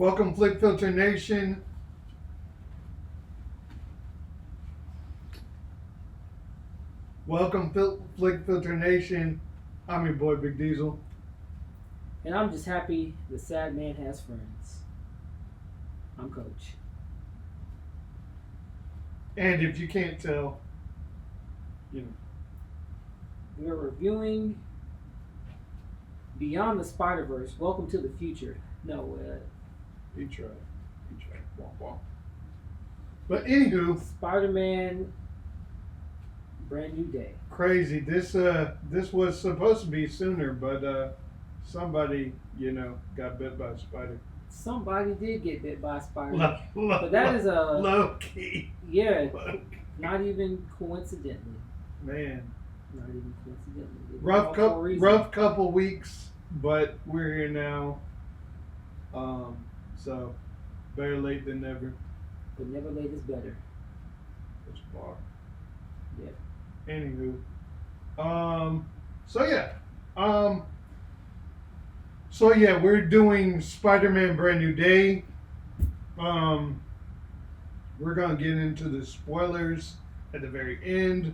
Welcome, Flick Filter Nation. Welcome, Flick Filter Nation. I'm your boy, Big Diesel. And I'm just happy the sad man has friends. I'm Coach. And if you can't tell, We're reviewing Beyond the Spider-Verse. Welcome to the future. No, he tried. Wah, wah. But anywho, Spider-Man Brand New Day. crazy. This was supposed to be sooner, but somebody got bit by a spider. Somebody did get bit by a spider. But that is a low key. Yeah, Low key. not even coincidentally. Man. Not even coincidentally. Rough couple weeks, but we're here now. So better late than never. But never late is better. Which bar? Yeah. Anywho, so yeah, we're doing Spider-Man Brand New Day. We're gonna get into the spoilers at the very end.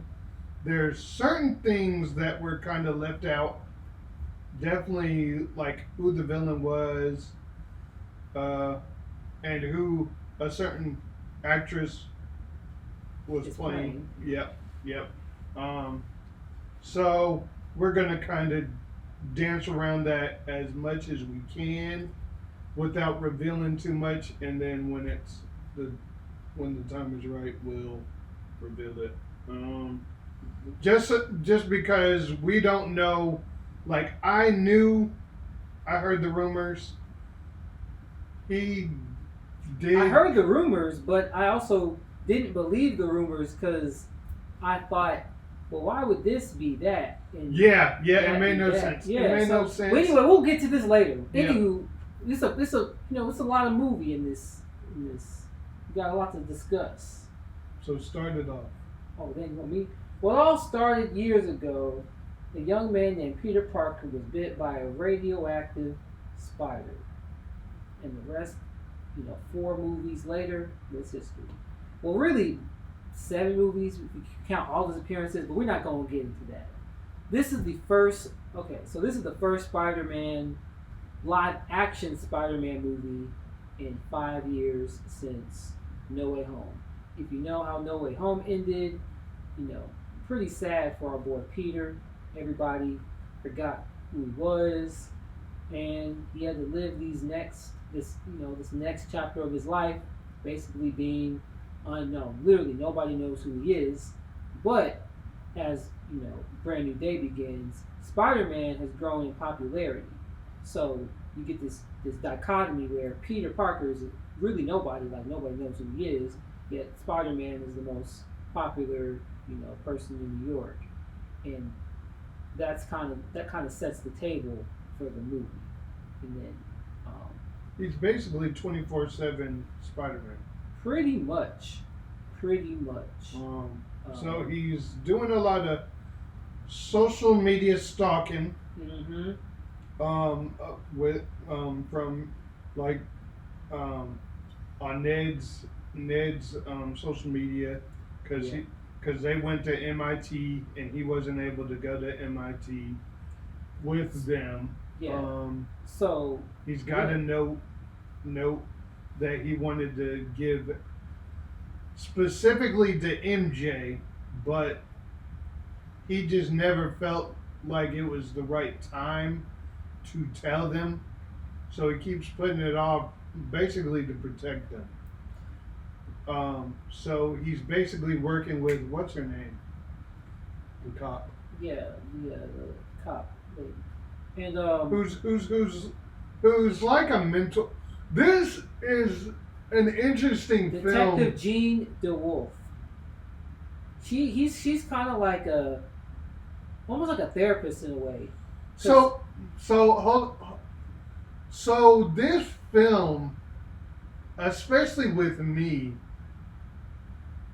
There's certain things that were kind of left out. Definitely like who the villain was, and who a certain actress was playing. Yep. So we're gonna kind of dance around that as much as we can without revealing too much, and then when the time is right, we'll reveal it. Just because we don't know, like I heard the rumors. He did. I heard the rumors, but I also didn't believe the rumors because I thought, well, why would this be that? And it made no sense. Yeah, it made no sense. But anyway, we'll get to this later. Yeah. Anywho, it's a lot of movie in this. We got a lot to discuss. So start it off. Oh, then you want me? Well, it all started years ago. A young man named Peter Parker was bit by a radioactive spider, and the rest, 4 movies later, was history. Well, really, 7 movies if you count all his appearances, but we're not going to get into that. This is the first Spider-Man live action Spider-Man movie in 5 years since No Way Home. If you know how No Way Home ended, pretty sad for our boy Peter. Everybody forgot who he was, and he had to live this next chapter of his life, basically being unknown. Literally, nobody knows who he is. But as Brand New Day begins, Spider-Man has grown in popularity. So you get this dichotomy where Peter Parker is really nobody. Like nobody knows who he is. Yet Spider-Man is the most popular person in New York, and that kind of sets the table for the movie. And then he's basically 24/7 Spider-Man. Pretty much. So he's doing a lot of social media stalking. Mm-hmm. From like on Ned's social media because they went to MIT and he wasn't able to go to MIT with them. Yeah. So he's got a note that he wanted to give specifically to MJ, but he just never felt like it was the right time to tell them. So he keeps putting it off basically to protect them. So he's basically working with what's her name? The cop. Yeah, the cop lady. And who's like a mental. This is an interesting film. Detective Jean DeWolf. She's kind of like almost like a therapist in a way. So this film, especially with me,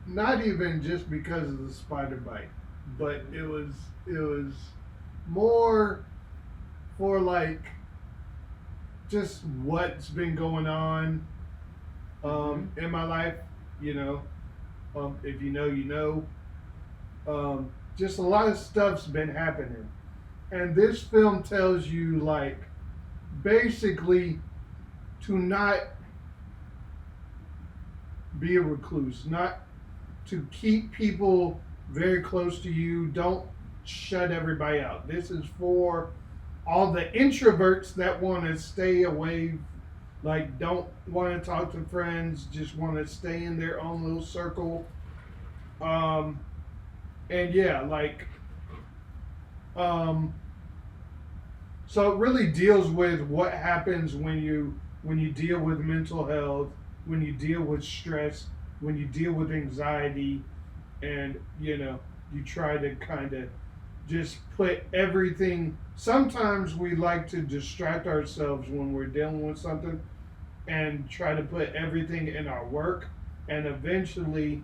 not even just because of the spider bite, but it was more for like just what's been going on in my life. You know, if you know, you know. Just a lot of stuff's been happening, and this film tells you like basically to not be a recluse, not to keep people very close to you. Don't shut everybody out. This is for all the introverts that want to stay away, like don't want to talk to friends, just want to stay in their own little circle. Um, and yeah, like um, so it really deals with what happens when you deal with mental health, when you deal with stress, when you deal with anxiety, and you try to kind of just put everything. Sometimes we like to distract ourselves when we're dealing with something and try to put everything in our work, and eventually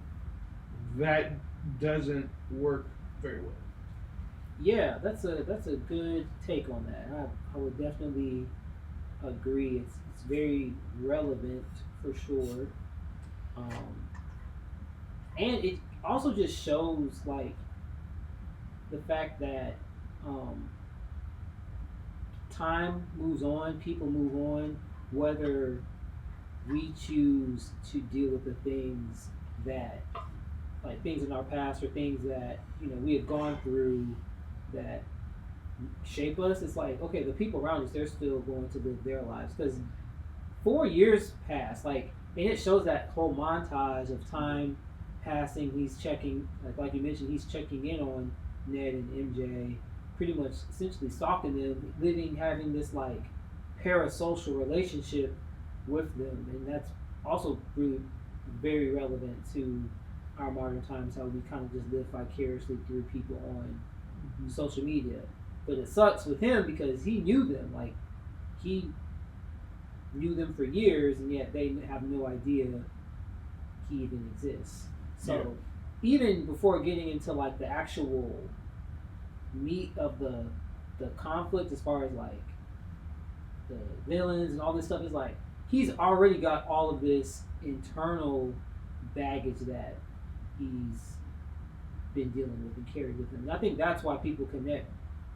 that doesn't work very well. Yeah, that's a good take on that. I would definitely agree. It's very relevant for sure. Um, and it also just shows like the fact that um, time moves on, people move on, whether we choose to deal with the things that like things in our past or things that we have gone through that shape us. It's like okay, the people around us, they're still going to live their lives because 4 years passed. Like, and it shows that whole montage of time passing. He's checking, like you mentioned, he's checking in on Ned and MJ, pretty much essentially stalking them, living, having this like parasocial relationship with them, and that's also really very relevant to our modern times. How we kind of just live vicariously through people on social media. But it sucks with him because he knew them. Like he knew them for years, and yet they have no idea he even exists. So even before getting into like the actual meat of the conflict, as far as like the villains and all this stuff, is like he's already got all of this internal baggage that he's been dealing with and carried with him. And I think that's why people connect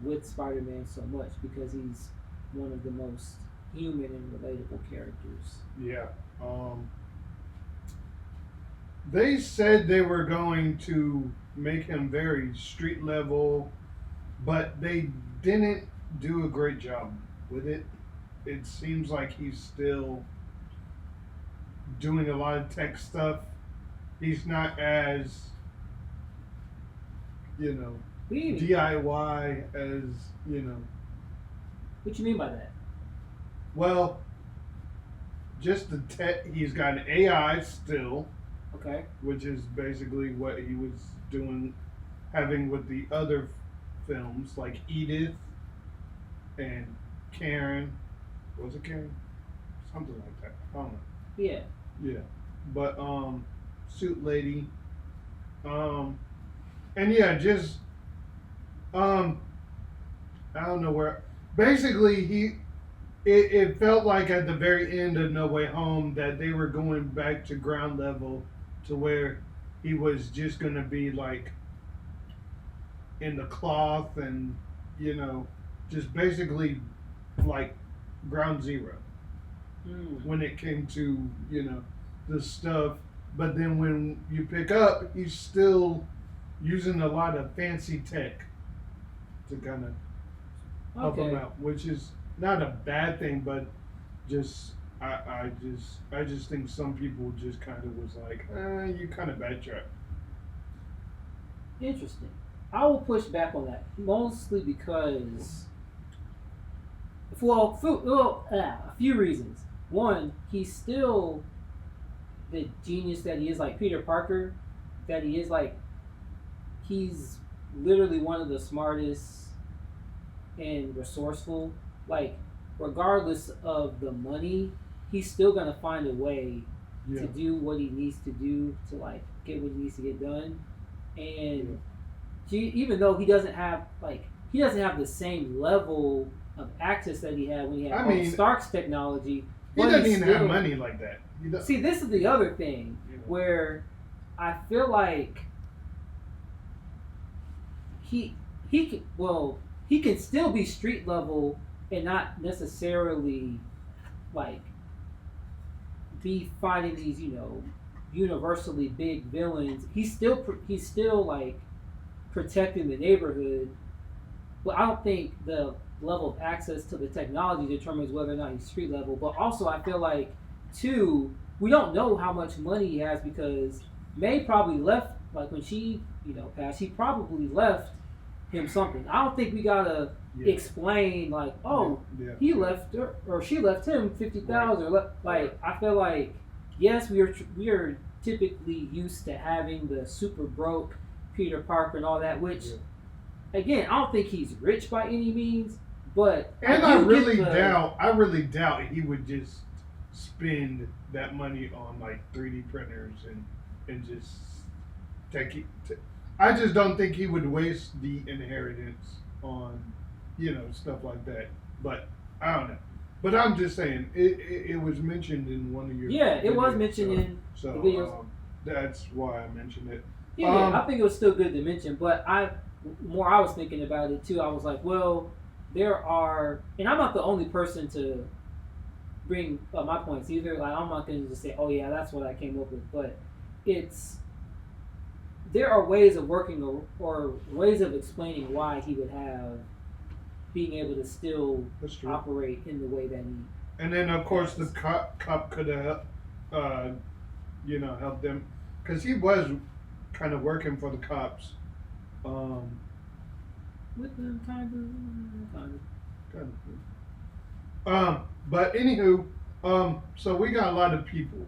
with Spider-Man so much, because he's one of the most human and relatable characters. Yeah. They said they were going to make him very street level, but they didn't do a great job with it. It seems like he's still doing a lot of tech stuff. He's not as, DIY as, What you mean by that? well, just the tech. He's got an AI still, Okay. which is basically what he was doing, having with the other films like Edith and Karen. Was it Karen? Something like that. I don't know. Yeah. Yeah, but Suit Lady, and yeah, just I don't know where. Basically, it felt like at the very end of No Way Home that they were going back to ground level, to where he was just gonna be like in the cloth and just basically like ground zero when it came to the stuff. But then when you pick up, he's still using a lot of fancy tech to kind of help him Okay. out, which is not a bad thing, but just I just think some people just kind of was like, you kind of backtrack. Interesting. I will push back on that mostly because, a few reasons. One, he's still the genius that he is, like Peter Parker, that he is. Like he's literally one of the smartest and resourceful. Like regardless of the money, he's still gonna find a way Yeah, to do what he needs to do to like get what he needs to get done. yeah, And even though he doesn't have the same level of access that he had when he had I Tony mean, Stark's technology. He but doesn't even have still- money like that. See, this is the other thing You know. where I feel like he can still be street level and not necessarily like be fighting these universally big villains. He's still like protecting the neighborhood, but I don't think the level of access to the technology determines whether or not he's street level. But also, I feel like too, we don't know how much money he has because May probably left, like when she passed, she probably left him something. I don't think we gotta explain like, oh, he left her or she left him 50,000. Like I feel like yes, we are typically used to having the super broke Peter Parker and all that, which again, I don't think he's rich by any means, but I really doubt he would just spend that money on like 3D printers and just I just don't think he would waste the inheritance on stuff like that. But I don't know. But I'm just saying it was mentioned in one of your it was videos, mentioned in the videos. That's why I mentioned it. I think it was still good to mention, but I was thinking about it too. I was like, well, there are, and I'm not the only person to bring up my points either. Like, I'm not going to just say, oh yeah, that's what I came up with, but there are ways of working or ways of explaining why he would have being able to still operate in the way that he. And then of course the cop could have, helped them because he was kind of working for the cops. With them kind of. But anywho, so we got a lot of people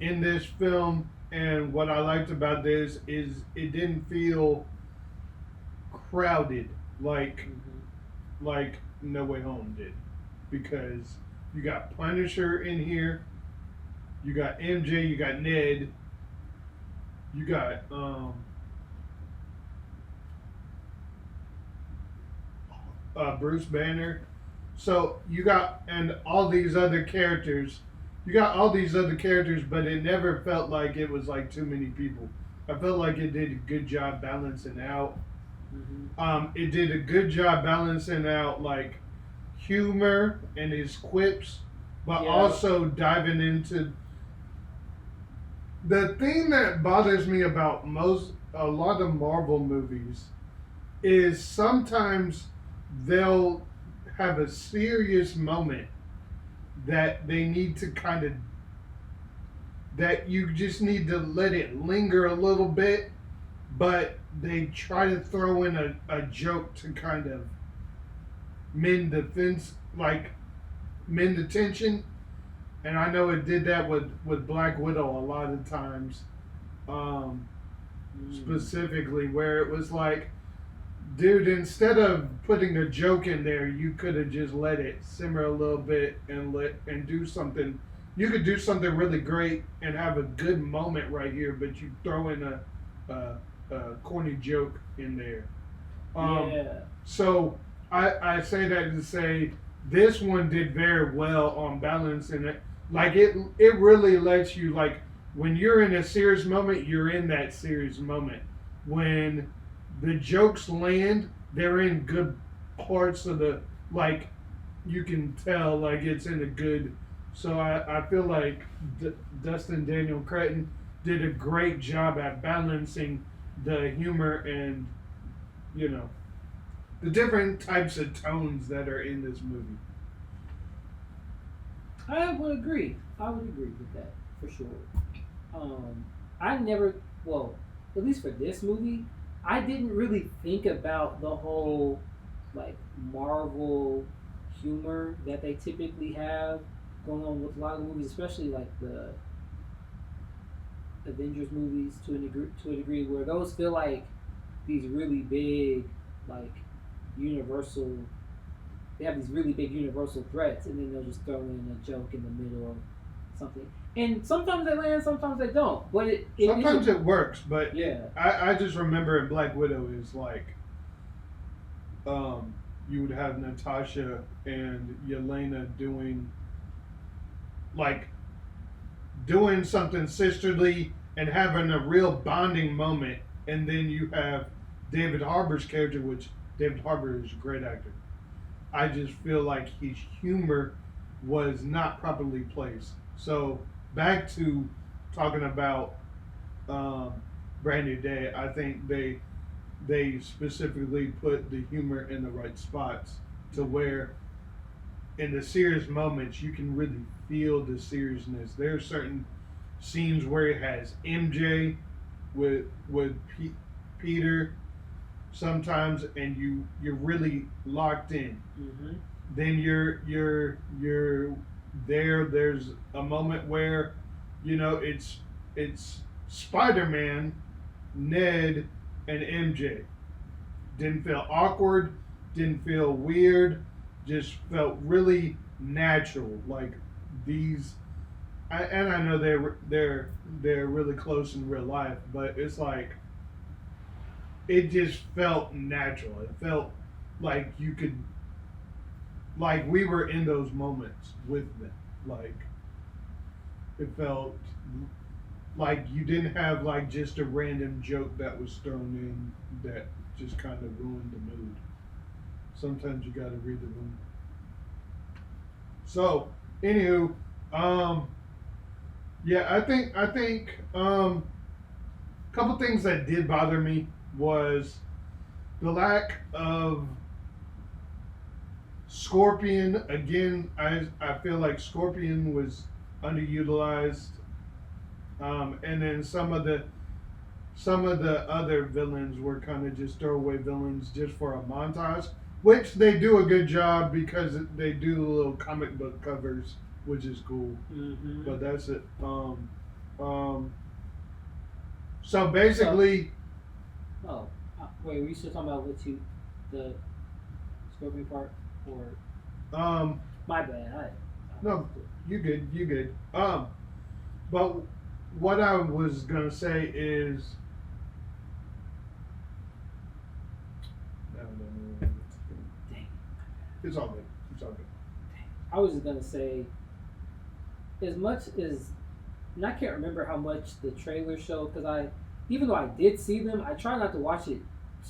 in this film, and what I liked about this is it didn't feel crowded like No Way Home did, because you got Punisher in here, you got MJ, you got Ned, you got Bruce Banner. So you got all these other characters. You got all these other characters, but it never felt like it was like too many people. I felt like it did a good job balancing out. Mm-hmm. It did a good job balancing out like humor and his quips, but also diving into the thing that bothers me about a lot of Marvel movies is sometimes they'll have a serious moment that they need to that you just need to let it linger a little bit, but they try to throw in a joke to kind of mend the tension. And I know it did that with Black Widow a lot of times, specifically, where it was like, dude, instead of putting a joke in there, you could have just let it simmer a little bit and do something. You could do something really great and have a good moment right here, but you throw in a corny joke in there. So I say that to say this one did very well on balancing it. Like it really lets you, like, when you're in a serious moment, you're in that serious moment. When the jokes land, they're in good parts of the, like, you can tell, like, it's in a good. So I feel like Dustin Daniel Cretton did a great job at balancing the humor and, the different types of tones that are in this movie. I would agree with that for sure. At least for this movie, I didn't really think about the whole like Marvel humor that they typically have going on with a lot of movies, especially like the Avengers movies to a degree, where those feel like these really big, like universal. They have these really big universal threats, and then they'll just throw in a joke in the middle of something. And sometimes they land, sometimes they don't. But sometimes it works. But yeah, I just remember in Black Widow is like, you would have Natasha and Yelena like doing something sisterly and having a real bonding moment, and then you have David Harbour's character, which David Harbour is a great actor. I just feel like his humor was not properly placed. So back to talking about um, Brand New Day, I think they specifically put the humor in the right spots to where in the serious moments you can really feel the seriousness. There are certain scenes where it has MJ with Peter sometimes, and you're really locked in. Mm-hmm. Then you're there. There's a moment where it's Spider-Man, Ned, and MJ. Didn't feel awkward, didn't feel weird, just felt really natural. Like these, and I know they're really close in real life, but it's like it just felt natural. It felt like you could, like we were in those moments with them. Like it felt like you didn't have like just a random joke that was thrown in that just kind of ruined the mood. Sometimes you got to read the room. So, anywho, yeah, I think a couple things that did bother me was the lack of Scorpion. Again, I feel like Scorpion was underutilized, and then some of the other villains were kind of just throwaway villains just for a montage, which they do a good job because they do the little comic book covers, which is cool. Mm-hmm. But that's it. So basically, Wait, were you still talking about the Scorpion part, or my bad? no, you good, you good. But what I was gonna say is, Dang. it's all good. It's all good. I was just gonna say, as much as, and I can't remember how much the trailer showed because even though I did see them, I try not to watch it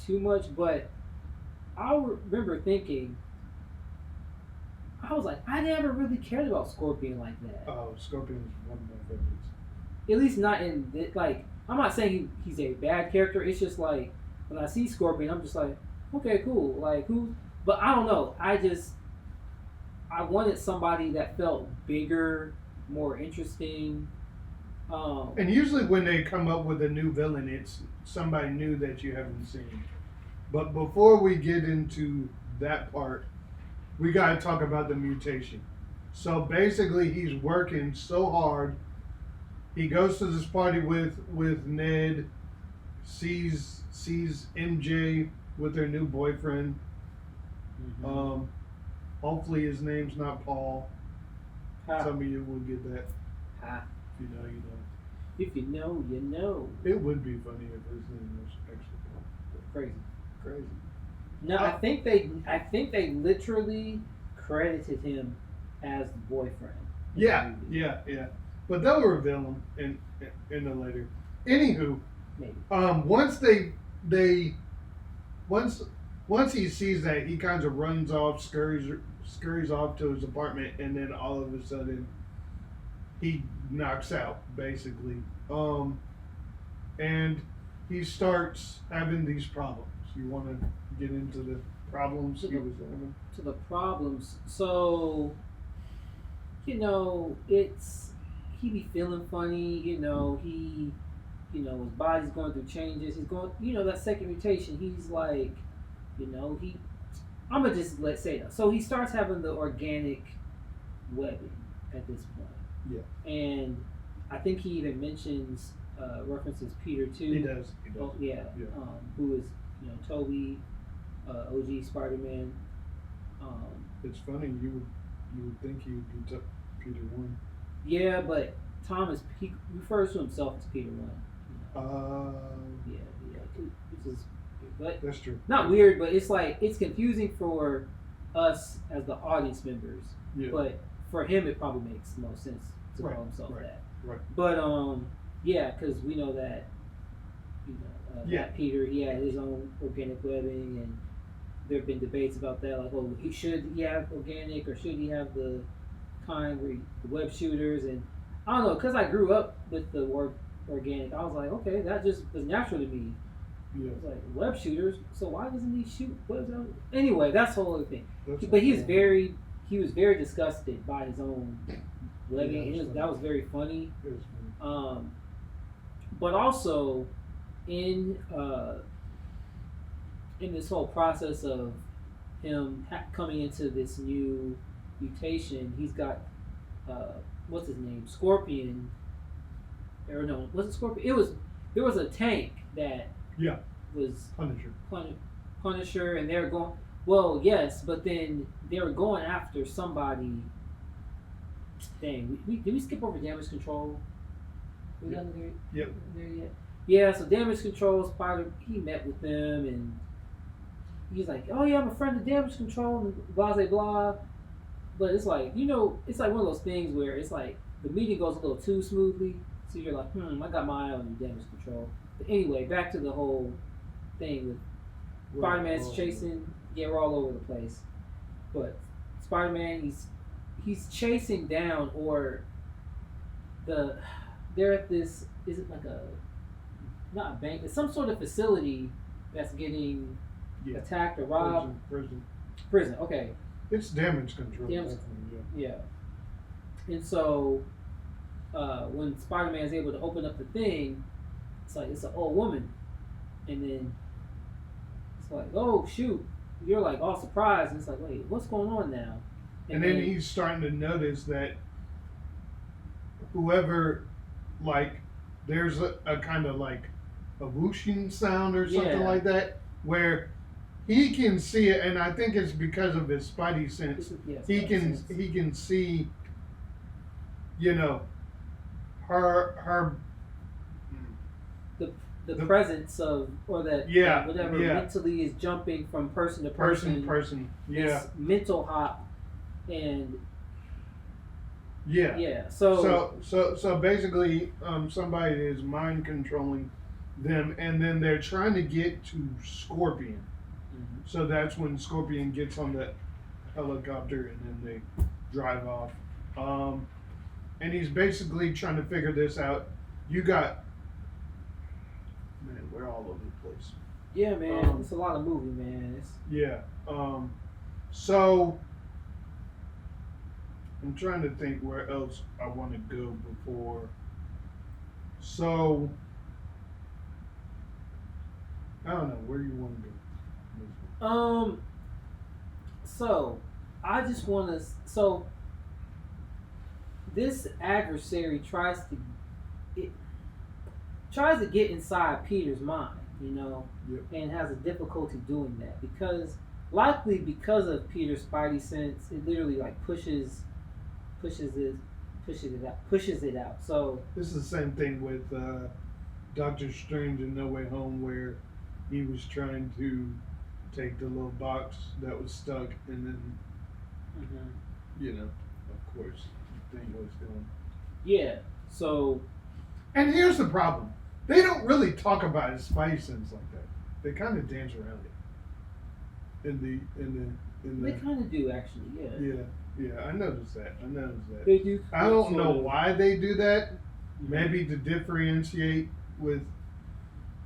too much. But I remember thinking, I was like, I never really cared about Scorpion like that. Oh, Scorpion is one of my favorites. At least not in like. I'm not saying he's a bad character. It's just like when I see Scorpion, I'm just like, okay, cool. Like who? But I don't know. I wanted somebody that felt bigger, more interesting. And usually when they come up with a new villain, it's somebody new that you haven't seen. But before we get into that part, we gotta talk about the mutation. So basically, he's working so hard. He goes to this party with Ned, sees MJ with her new boyfriend. Mm-hmm. Hopefully his name's not Paul. Ha. Some of you will get that. Ha. If you know, you know. If you know, you know. It would be funny if his name was actually Paul. Crazy. Crazy. No, I think they literally credited him as the boyfriend. Yeah. But they'll reveal him in the later. Anywho, Maybe. Once he sees that, he kind of runs off, scurries off to his apartment, and then all of a sudden, he knocks out basically, and he starts having these problems. You want to get into the problems he was having? To the problems. So, it's he be feeling funny. His body's going through changes. He's going, that second mutation. He's like, I'm gonna just say that. So he starts having the organic webbing at this point. Yeah. And I think he even mentions references Peter too. He does. Oh, yeah. Who is Toby, OG Spider-Man. It's funny you would think he would be Peter One. Yeah, but Thomas, he refers to himself as Peter One. Yeah. Which is But That's true. not weird, but it's like it's confusing for us as the audience members. Yeah. But for him, it probably makes most sense to Right, call himself right, that. right. But yeah, because we know that that Peter, he had his own organic webbing, and there have been debates about that. Like, oh, should he have organic or should he have the kind where the web shooters? And I don't know, because I grew up with the word organic, I was like, okay, that just was natural to me. Yeah. It's like web shooters, so why doesn't he shoot webs out? Anyway, that's the whole other thing. That's But he was cool. very disgusted by his own webbing. Yeah, That was very funny. It was funny. But also in this whole process of him coming into this new mutation, he's got what's his name, Scorpion, or no, was it Scorpion? There was a tank that Yeah. was Punisher. Punisher, and they're going. Well, yes, but then they were going after somebody. Dang, did we skip over damage control? We done there? Yep. There yet? Yeah, so damage control, Spider, he met with them, and he's like, "Oh yeah, I'm a friend of damage control," and blah blah blah. But it's like, it's like one of those things where it's like the meeting goes a little too smoothly, so you're like, I got my eye on you, damage control. But anyway, back to the whole thing with Spider-Man's chasing. Yeah, we're all over the place. But Spider-Man, he's chasing down, or they're at this, is it like not a bank, it's some sort of facility that's getting attacked or robbed. Prison, okay. It's damage control. Damage, yeah. And so when Spider-Man is able to open up the thing, it's like it's an old woman, and then it's like, oh shoot, you're like all surprised, and it's like, wait, what's going on now? And then he's starting to notice that whoever, like, there's a kind of like a whooshing sound or something like that, where he can see it, and I think it's because of his Spidey sense. He can see, her. The presence of, or that whatever mentally is jumping from person to person. Yeah. This mental hop, and yeah. So basically, somebody is mind controlling them, and then they're trying to get to Scorpion. Mm-hmm. So that's when Scorpion gets on the helicopter, and then they drive off. And he's basically trying to figure this out. Man, we're all over the place. Yeah, man. It's a lot of movie, man. So I'm trying to think where else I want to go before. So I don't know. Where do you want to go? So I just want to. So this adversary tries to get inside Peter's mind, and has a difficulty doing that because of Peter's Spidey sense, it literally like pushes it out. So this is the same thing with Doctor Strange in No Way Home, where he was trying to take the little box that was stuck, and then of course the thing was gone. Yeah. So. And here's the problem. They don't really talk about his Spidey sense like that. They kind of dance around it. They kind of do, actually, Yeah, I noticed that. They do. I don't know why they do that. Maybe to differentiate with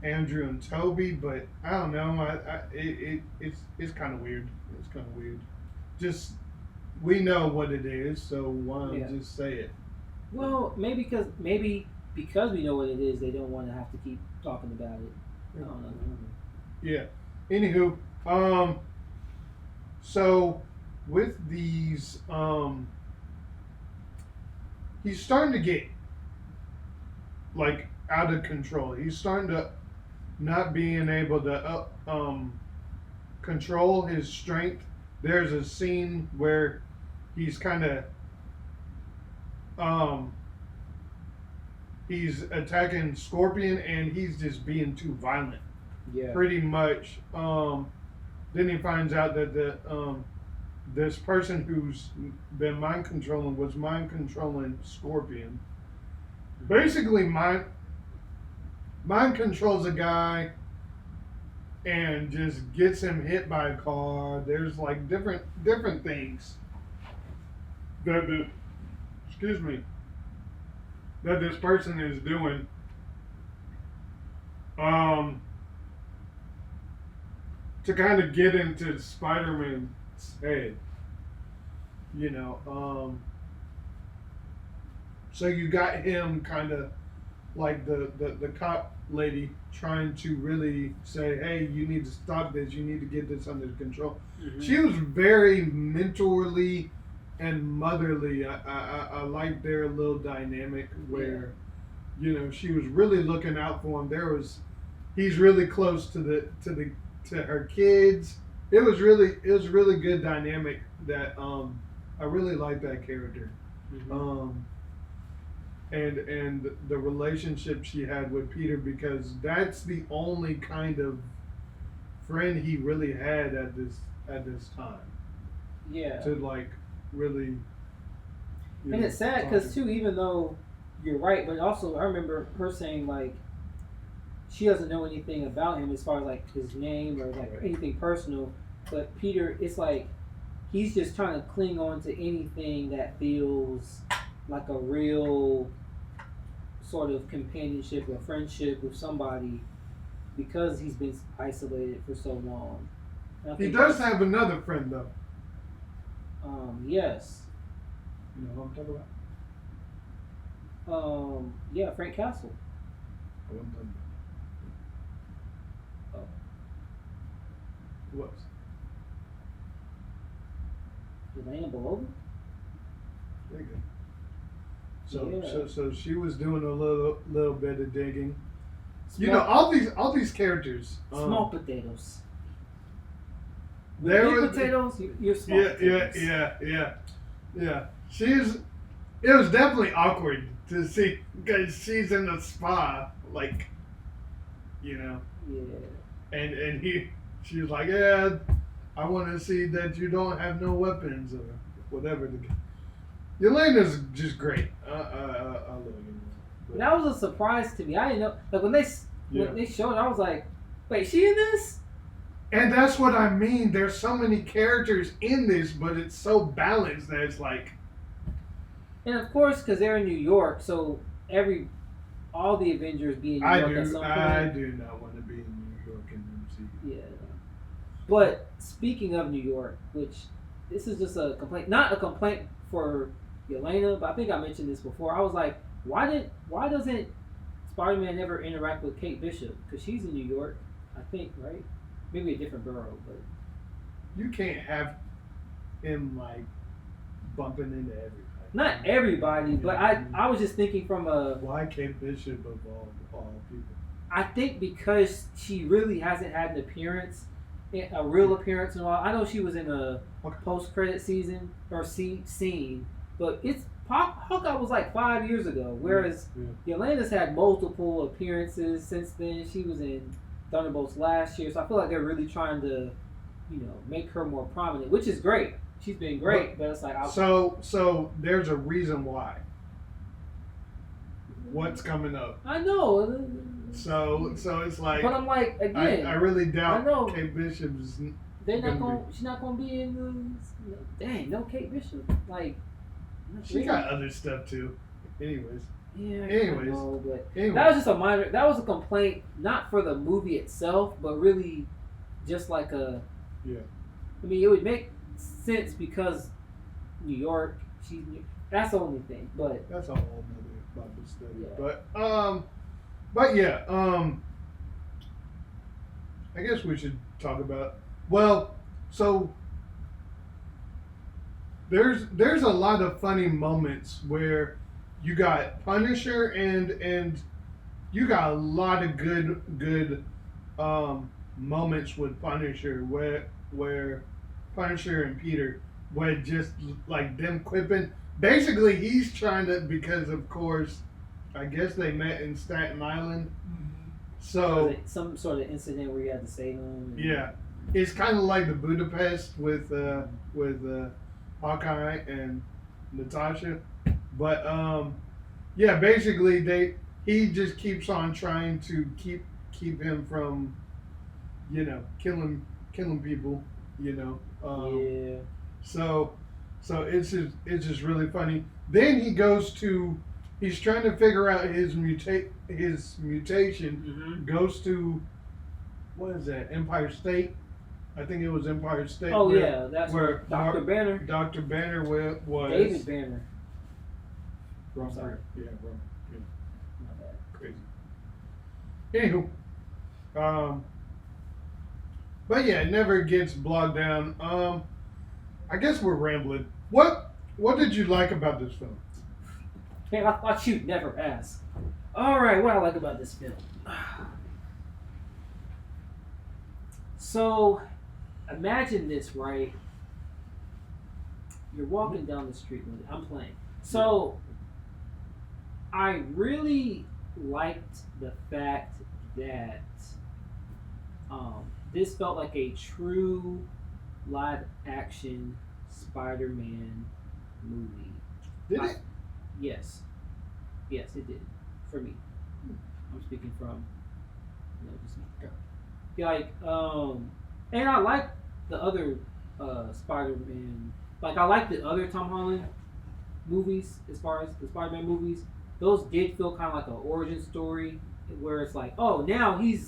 Andrew and Toby, but I don't know. It's kind of weird. It's kind of weird. Just, we know what it is, so why not just say it? Well, maybe because we know what it is, they don't want to have to keep talking about it. I don't know. Yeah. Anywho, so with these, he's starting to get like out of control. He's starting to not being able to control his strength. There's a scene where he's kind of he's attacking Scorpion, and he's just being too violent Yeah. pretty much. Then he finds out that this person who's been mind controlling was mind controlling Scorpion. Basically, mind controls a guy and just gets him hit by a car. There's like different things that excuse me, that this person is doing. Um, to kind of get into Spider-Man's head, you know. So you got him kind of like the cop lady trying to really say, hey, you need to stop this. You need to get this under control. Mm-hmm. She was very mentally and motherly. I like their little dynamic where, you know, she was really looking out for him. He's really close to her kids. It was really good dynamic that I really like that character. Mm-hmm. And the relationship she had with Peter, because that's the only kind of friend he really had at this time. Yeah. To like really. And it's sad because too, even though you're right, but also I remember her saying like she doesn't know anything about him as far as like his name or like anything personal. But Peter, it's like he's just trying to cling on to anything that feels like a real sort of companionship or friendship with somebody because he's been isolated for so long. He does have another friend though. Yes. You know what I'm talking about? Yeah, Frank Castle. I wasn't talking about. Oh. Who else? Elena Belova? There you go. So she was doing a little bit of digging. You know, all these characters. Small potatoes. There big potatoes. You're small potatoes. Yeah. It was definitely awkward to see because she's in the spa, like, you know. Yeah. And she was like, yeah, I want to see that you don't have no weapons or whatever. Yelena's just great. I love you. That was a surprise to me. I didn't know. Like when they showed it, I was like, "Wait, she in this?" And that's what I mean. There's so many characters in this, but it's so balanced that it's like. And of course, because they're in New York, so all the Avengers be in New York at some point. I do not want to be in New York in MCU. Yeah. But speaking of New York, which this is just a complaint, not a complaint for Yelena, but I think I mentioned this before. I was like, why doesn't Spider-Man ever interact with Kate Bishop? Because she's in New York, I think, right? Maybe a different borough, but you can't have him like bumping into everybody. Not everybody, but I was just thinking from a why Kate Bishop of all people? I think because she really hasn't had an appearance, a real appearance in a while. I know she was in a post-credit season or scene, but it's Hawkeye was like 5 years ago, whereas Yelena's had multiple appearances since then. She was in Thunderbolts last year, so I feel like they're really trying to, make her more prominent, which is great. She's been great, but it's like so there's a reason why. What's coming up? I know. So it's like. But I'm like again. I really doubt Kate Bishop's. They're not going. She's not going to be in the. Dang, no Kate Bishop. Like. She got other stuff too. Anyways. Yeah. Anyways. That was just a minor. That was a complaint, not for the movie itself, but really, just like a. Yeah. I mean, it would make sense because New York. That's the only thing, but. That's a whole nother Bible study. Yeah. But yeah. I guess we should talk about. Well, so. There's a lot of funny moments where you got Punisher and you got a lot of good moments with Punisher where Punisher and Peter where just like them quipping. Basically, he's trying to, because of course, I guess they met in Staten Island. So Was it some sort of incident where you had to save him? yeah, it's kind of like the Budapest with Hawkeye and Natasha, but yeah, basically he just keeps on trying to keep him from killing people, Yeah. so it's just really funny. Then he's trying to figure out his mutation. Goes to, what is that, Empire State? I think it was Empire State. Oh yeah, that's where Dr. Banner. Dr. Banner was David Banner. Wrong. Sorry. Yeah, wrong. Yeah, My bad. crazy. Anywho, but yeah, it never gets bogged down. I guess we're rambling. What did you like about this film? Man, I thought you'd never ask. All right, what I like about this film. So, imagine this, right? You're walking down the street with it. I'm playing. So, I really liked the fact that this felt like a true live action Spider-Man movie. Did it? Yes. Yes, it did. For me. I'm speaking from, just me. Okay. And I like the other Spider-Man. Like, I like the other Tom Holland movies, as far as the Spider-Man movies. Those did feel kind of like an origin story, where it's like, oh, now he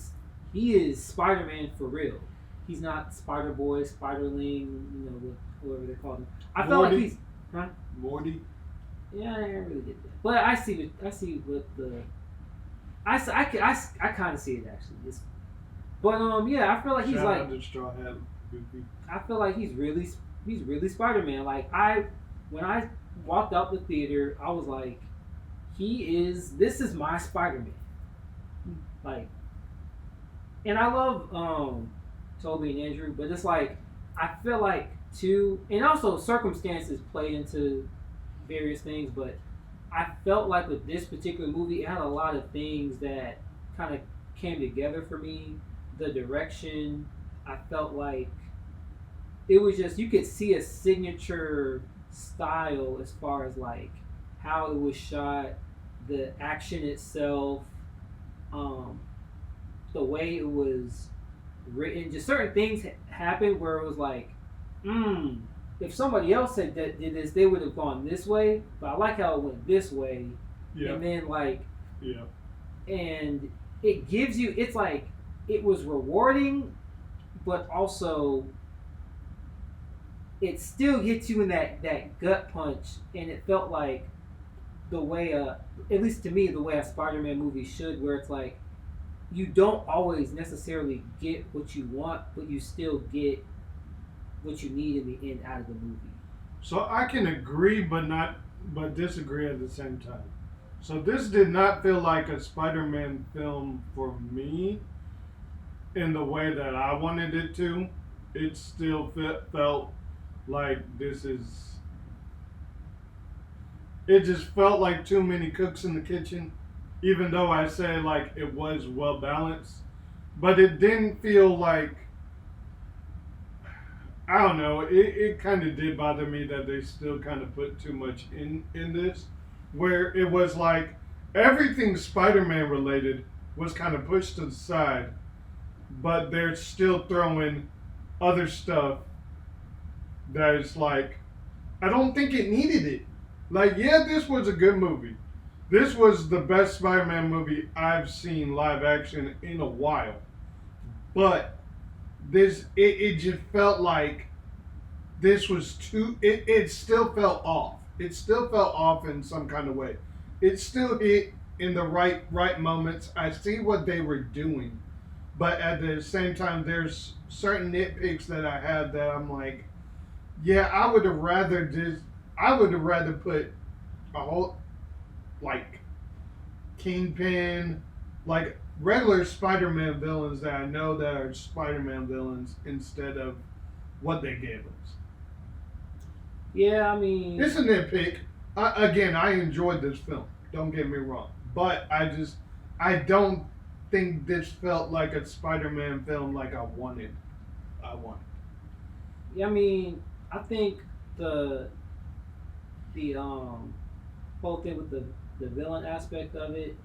is Spider-Man for real. He's not Spider-Boy, Spiderling, whoever they call him. I felt like he's, huh? Morty. Yeah, I really did that. But I see what the, I kind of see it actually. Yeah, I feel like he's Shout like, out to Straw Hat Goofy. I feel like he's really Spider-Man. Like when I walked out the theater, I was like, this is my Spider-Man. Like, and I love Toby and Andrew, but it's like, I feel like too, and also circumstances play into various things, but I felt like with this particular movie, it had a lot of things that kind of came together for me. The direction, I felt like it was just, you could see a signature style as far as like how it was shot, the action itself, the way it was written. Just certain things happened where it was like, if somebody else did this, they would have gone this way. But I like how it went this way, and then and it gives you. It's like it was rewarding, but also it still hits you in that gut punch, and it felt like the way at least to me, the way a Spider-Man movie should, where it's like you don't always necessarily get what you want, but you still get what you need in the end out of the movie. So I can agree but disagree at the same time. So this did not feel like a Spider-Man film for me in the way that I wanted it to. It still felt like it just felt like too many cooks in the kitchen, even though I say like it was well balanced, but it didn't feel like, I don't know, it kind of did bother me that they still kind of put too much in this, where it was like everything Spider-Man related was kind of pushed to the side, but they're still throwing other stuff that is like, I don't think it needed it. Like, yeah, this was a good movie. This was the best Spider-Man movie I've seen live action in a while. But it just felt like this was too, it still felt off. It still felt off in some kind of way. It still hit in the right moments. I see what they were doing. But at the same time, there's certain nitpicks that I have that I'm like, yeah, I would have rather put a whole, like, Kingpin, like regular Spider-Man villains that I know that are Spider-Man villains instead of what they gave us. Yeah, I mean, it's a nitpick. I enjoyed this film. Don't get me wrong, but I don't think this felt like a Spider-Man film like I wanted. Yeah, I mean, I think the whole thing with the villain aspect of it,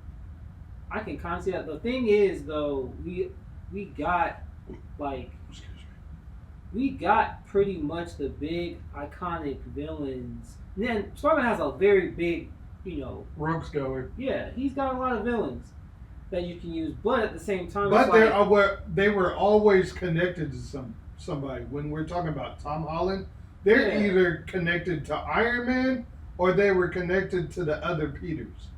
I can kind of see that. The thing is, though, we got like Excuse me. we got pretty much the big iconic villains. And then Spider-Man has a very big, Rogues Gallery. yeah, he's got a lot of villains that you can use, but at the same time, But it's they were always connected to somebody. When we're talking about Tom Holland, they're Yeah. either connected to Iron Man or they were connected to the other Peters.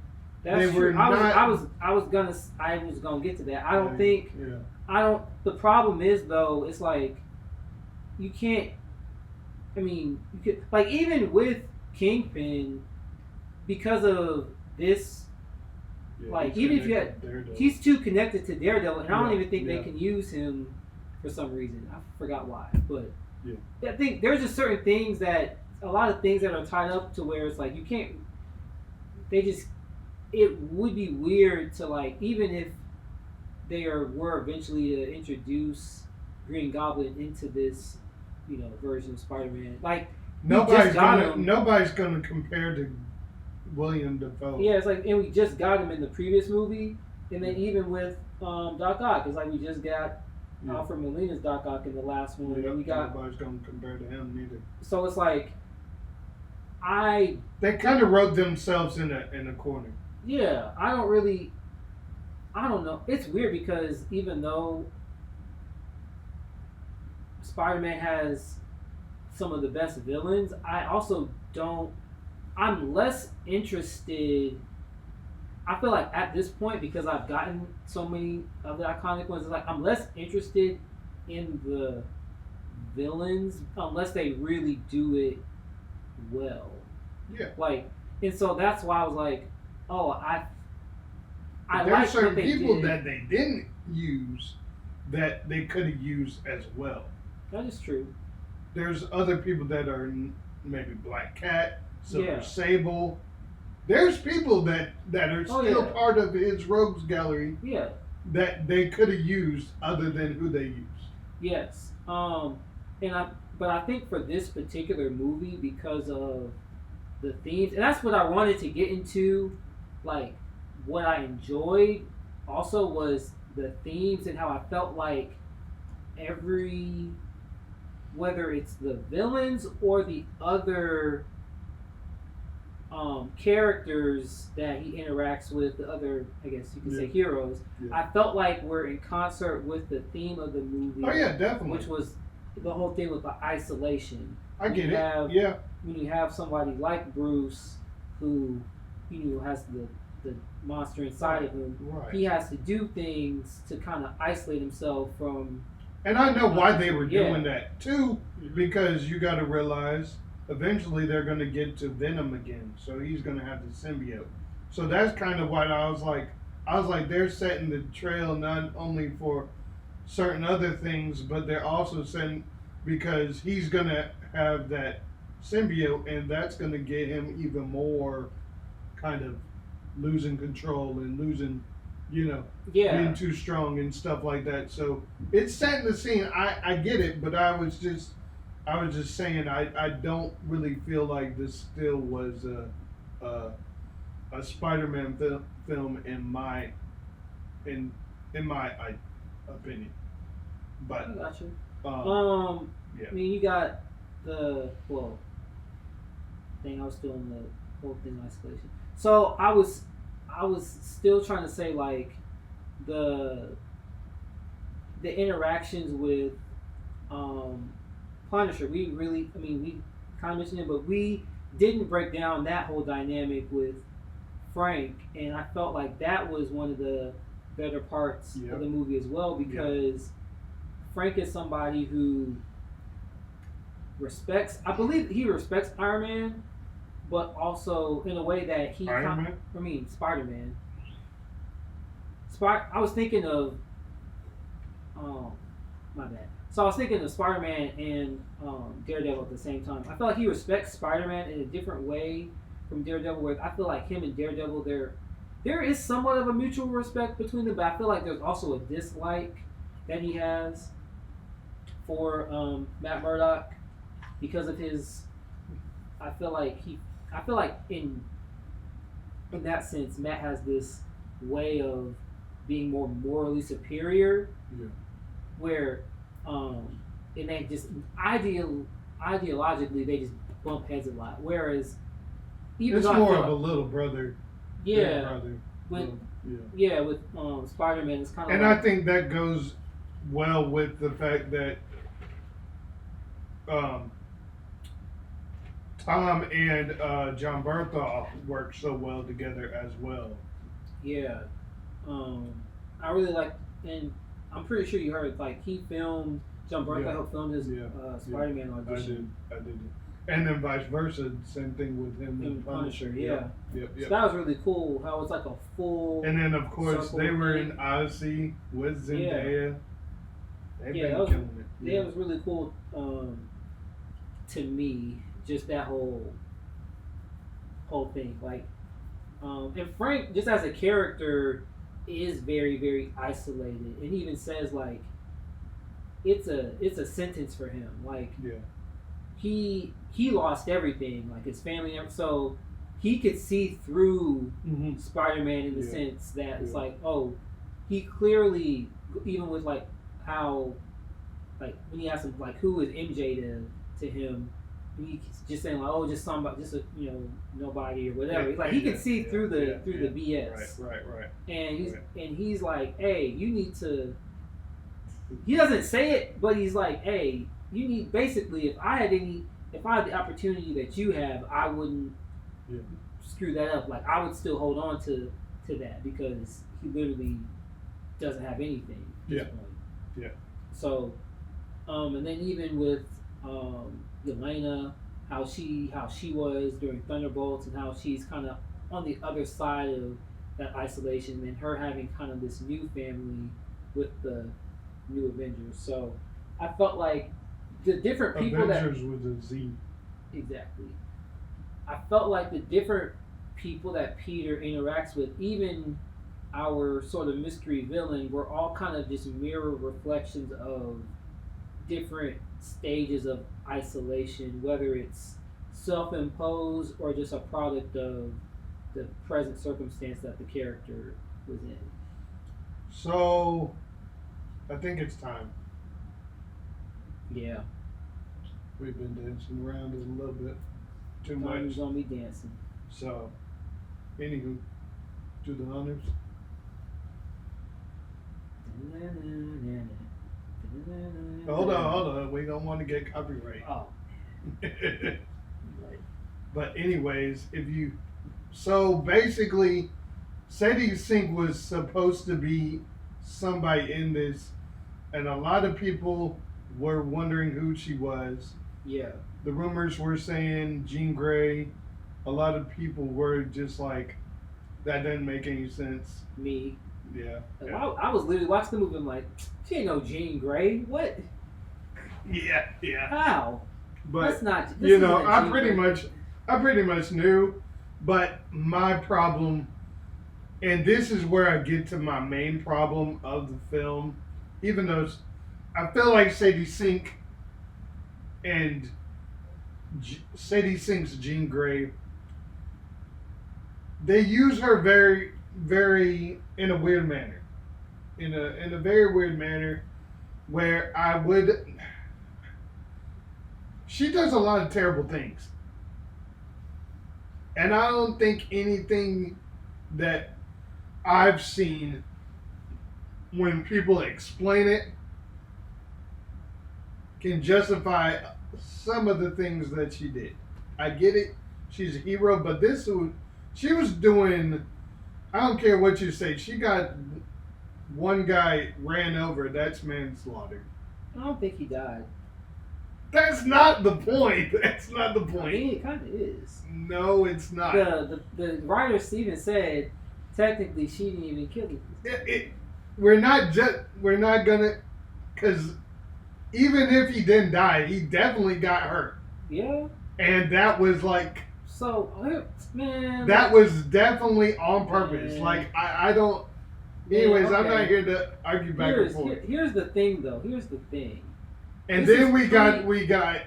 that's they true. were not- I was gonna get to that. I don't think Yeah. I don't. The problem is though, it's like you can't. I mean, you could like even with Kingpin, because of this, Yeah, like he's even if you connected had, to Daredevil. he's too connected to Daredevil, and I don't Yeah, even think yeah. they can use him for some reason. I forgot why, but Yeah. I think there's just certain things that a lot of things that are tied up to where it's like you can't. They just it would be weird to like even if were eventually to introduce Green Goblin into this, version of Spider-Man. Like Nobody's got gonna him. nobody's gonna compare to William Dafoe. Yeah, it's like, and we just got him in the previous movie, and then even with Doc Ock, it's like we just got Yeah. Alfred Molina's Doc Ock in the last one, Yeah, and we got. nobody's gonna compare to him neither. So it's like, They kind of wrote themselves in a corner. I don't know. It's weird because even though Spider-Man has some of the best villains, I also don't. I'm less interested. I feel like at this point, because I've gotten so many of the iconic ones, it's like I'm less interested in the villains unless they really do it well. Yeah. Like, and so that's why I was like, oh, I There are like certain what they people did. that they didn't use that they could have used as well. That is true. There's other people that are maybe Black Cat, Silver Yeah. Sable. There's people that are Oh, still yeah. part of his rogues gallery Yeah. that they could have used other than who they used. Yes. But I think for this particular movie, because of the themes, and that's what I wanted to get into, like what I enjoyed also was the themes and how I felt like whether it's the villains or the other characters that he interacts with, the other, I guess you could say, heroes, Yeah. I felt like we're in concert with the theme of the movie. Oh yeah, definitely. Which was the whole thing with the isolation. I get you it. have- Yeah. When you have somebody like Bruce, who has the monster inside of him, Right. he has to do things to kind of isolate himself from. And I know why they were Yeah. doing that too, because you got to realize eventually they're going to get to Venom again, so he's going to have the symbiote. So that's kind of what I was like, they're setting the trail not only for certain other things, but they're also setting because he's going to have that symbiote, and that's going to get him even more kind of losing control and losing, Yeah. being too strong and stuff like that. So it's setting the scene. I get it, but I was just saying I don't really feel like this still was a Spider-Man film in my opinion. I But got you. yeah. I mean, you got the thing. I was still in the whole thing isolation. So I was still trying to say like the interactions with Punisher. We kind of mentioned it, but we didn't break down that whole dynamic with Frank, and I felt like that was one of the better parts Yep. of the movie as well, because Frank is somebody who I believe he respects Iron Man, but also in a way that Spider-Man. I was thinking of, my bad. So I was thinking of Spider-Man and Daredevil at the same time. I feel like he respects Spider-Man in a different way from Daredevil, where I feel like him and Daredevil, there is somewhat of a mutual respect between them, but I feel like there's also a dislike that he has for Matt Murdock because of his. I feel like he. I feel like in that sense, Matt has this way of being more morally superior, Yeah. where and they just ideologically they just bump heads a lot. Whereas even It's though I more feel of a like, little brother. Big yeah, brother. with Yeah. with Spider-Man, it's kind of And like I think that goes well with the fact that um, Tom and John Bernthal work so well together as well. yeah. I really like, and I'm pretty sure you heard like he filmed John Bernthal filmed his Yeah. Spider-Man audition. I did. And then vice versa, same thing with him And and Punisher. Yeah. Yep. So that was really cool. How it's like a full. And then of course circle they were thing. in Odyssey with Zendaya. They've Yeah, been that was- killing it. Yeah, it was really cool to me. Just that whole thing, like, and Frank, just as a character, is very very isolated, and he even says like, it's a sentence for him. Like Yeah. he lost everything, like his family, so he could see through Mm-hmm. Spider-Man in the Yeah. sense that it's Yeah. like, oh, he clearly, even with like how, like when he asked him like who is MJ to him, and he's just saying like, oh, just somebody, just a, nobody or whatever. Like he can see through the BS, Right. and he's like, hey, you need to. He doesn't say it, but he's like, hey, you need, basically, if I had the opportunity that you have, I wouldn't screw that up. Like I would still hold on to that because he literally doesn't have anything at this point. Yeah. So, and then even with Yelena, how she was during Thunderbolts, and how she's kind of on the other side of that isolation, and her having kind of this new family with the new Avengers. So I felt like the different people Avengers with a Z. exactly. I felt like the different people that Peter interacts with, even our sort of mystery villain, were all kind of just mirror reflections of different stages of isolation, whether it's self-imposed or just a product of the present circumstance that the character was in. So, I think it's time. Yeah, We've been dancing around it a little bit too Time's much. on me dancing. So, anywho, do the honors. Hold on. We don't want to get copyright. Oh, right. But anyways, so basically, Sadie Sink was supposed to be somebody in this, and a lot of people were wondering who she was. Yeah. The rumors were saying Jean Grey. A lot of people were just like, that doesn't make any sense. Me. Yeah. Like, I was literally watching the movie. I'm like, she ain't no Jean Grey. What? Yeah. How? But That's not. This you isn't know, a I Jean pretty Grey. much knew. But my problem, and this is where I get to my main problem of the film, even though I feel like Sadie Sink and Sadie Sink's Jean Grey, they use her very, very in a weird manner, in a very weird manner, where she does a lot of terrible things, and I don't think anything that I've seen when people explain it can justify some of the things that she did. I get it. She's a hero, but she was doing, I don't care what you say, she got one guy ran over, that's manslaughter. I don't think he died. That's not the point. That's not the I point. mean, it kind of is. No, it's not. The writer Steven said technically she didn't even kill him. We're not gonna, because even if he didn't die, he definitely got hurt. Yeah. And that was like So, man, That was definitely on purpose. Man. Like I don't. Anyways, okay. I'm not here to argue back and forth. Here's the thing, though. Here's the thing. And This then is we got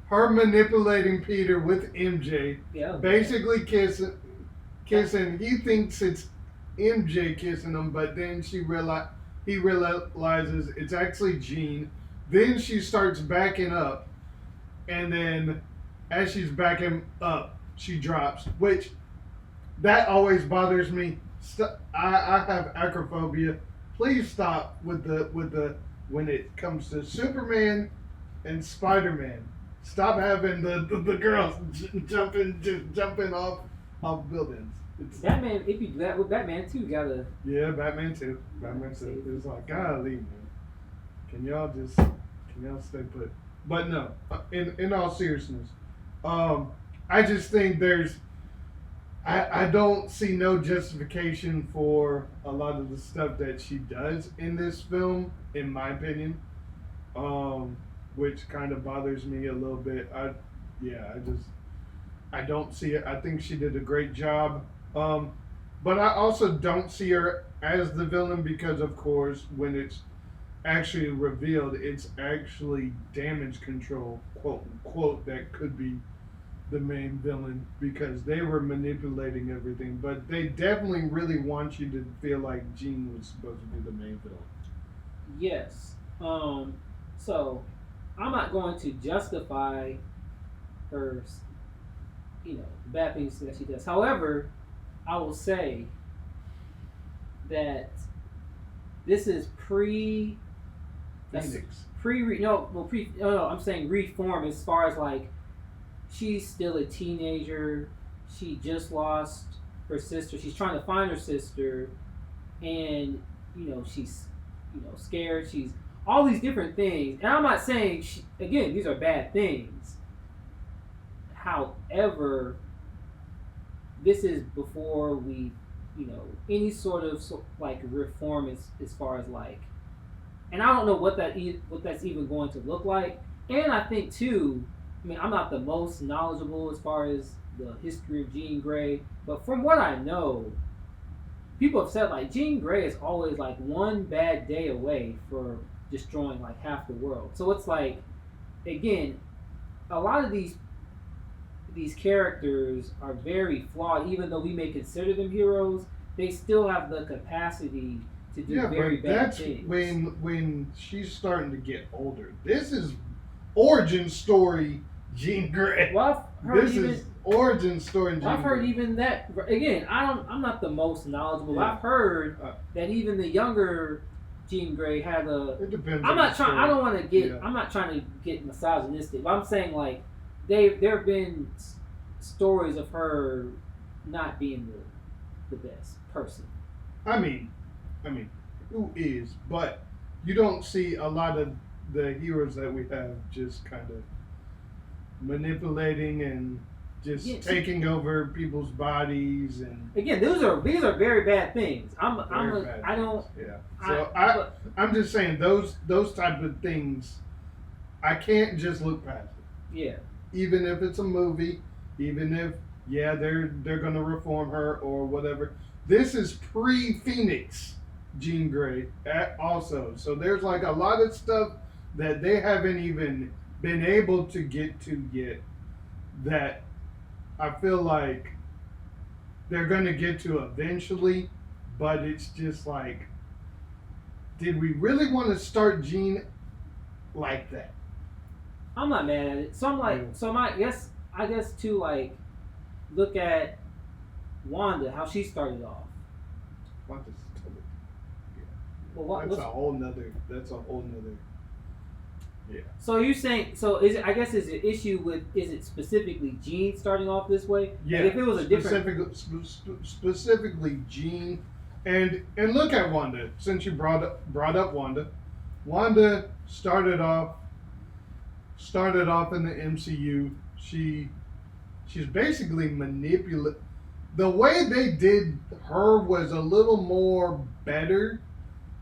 her manipulating Peter with MJ, Yeah. basically kissing. He thinks it's MJ kissing him, but then he realizes it's actually Jean. Then she starts backing up, and then as she's backing up, she drops, which that always bothers me. I have acrophobia. Please stop with the when it comes to Superman and Spider-Man. Stop having the girls jumping off buildings. Batman, if you do that with Batman too, gotta. Yeah, Batman too. It's like, golly, man. Can y'all stay put? But no, in all seriousness, I just think I don't see no justification for a lot of the stuff that she does in this film, in my opinion, which kind of bothers me a little bit. I don't see it. I think she did a great job, but I also don't see her as the villain because, of course, when it's actually revealed, it's actually damage control, quote unquote, that could be the main villain because they were manipulating everything. But they definitely really want you to feel like Jean was supposed to be the main villain. Yes. So I'm not going to justify her, bad things that she does. However, I will say that this is Phoenix. I'm saying reform as far as like she's still a teenager. She just lost her sister. She's trying to find her sister, and she's scared. She's all these different things. And I'm not saying again these are bad things. However, this is before we, any sort of like reform as far as like, and I don't know what that's even going to look like. And I think too, I mean, I'm not the most knowledgeable as far as the history of Jean Grey, but from what I know, people have said like Jean Grey is always like one bad day away for destroying like half the world. So it's like, again, a lot of these characters are very flawed. Even though we may consider them heroes, they still have the capacity to do very bad things. When she's starting to get older. This is origin story Jean Grey. Well, is origin story Jean Grey. I've heard even that. Again, I'm not the most knowledgeable. Yeah. I've heard that even the younger Jean Grey had a. It depends. I'm not trying. I don't want to get. Yeah. I'm not trying to get misogynistic. But I'm saying like there have been stories of her not being the best person. I mean, who is? But you don't see a lot of the heroes that we have just kind of manipulating and just taking over people's bodies and. Again, these are very bad things. I'm just saying those type of things. I can't just look past it. Yeah. Even if it's a movie, even if they're gonna reform her or whatever. This is pre-Phoenix Jean Grey also. So there's like a lot of stuff that they haven't even been able to get to yet that I feel like they're gonna get to eventually, but it's just like, did we really want to start Jean like that? I'm not mad at it. So I'm like, I guess to like look at Wanda, how she started off. Wanda's totally, Well, that's a whole nother. Yeah. So you're saying, is it? I guess is the issue with, is it specifically Jean starting off this way? Yeah. Like if it was a different. Specifically Jean, and look at Wanda. Since you brought up Wanda, Wanda started off in the MCU. She's basically manipulate. The way they did her was a little more better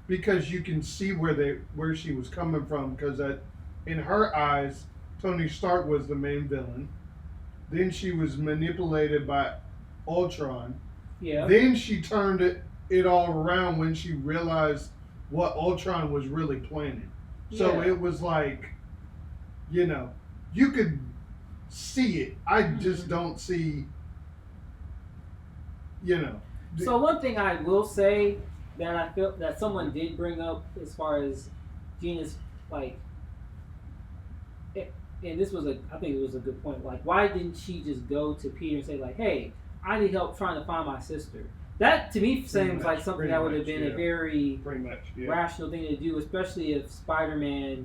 because you can see where she was coming from. Because in her eyes, Tony Stark was the main villain. Then she was manipulated by Ultron. Yeah. Then she turned it all around when she realized what Ultron was really planning. So Yeah. it was like, you could see it. I just don't see, So one thing I will say that I feel that someone did bring up as far as Gina's like, and this was I think it was a good point. Like, why didn't she just go to Peter and say like, "Hey, I need help trying to find my sister"? That to me seems like something that would have been a very pretty much rational thing to do, especially if Spider-Man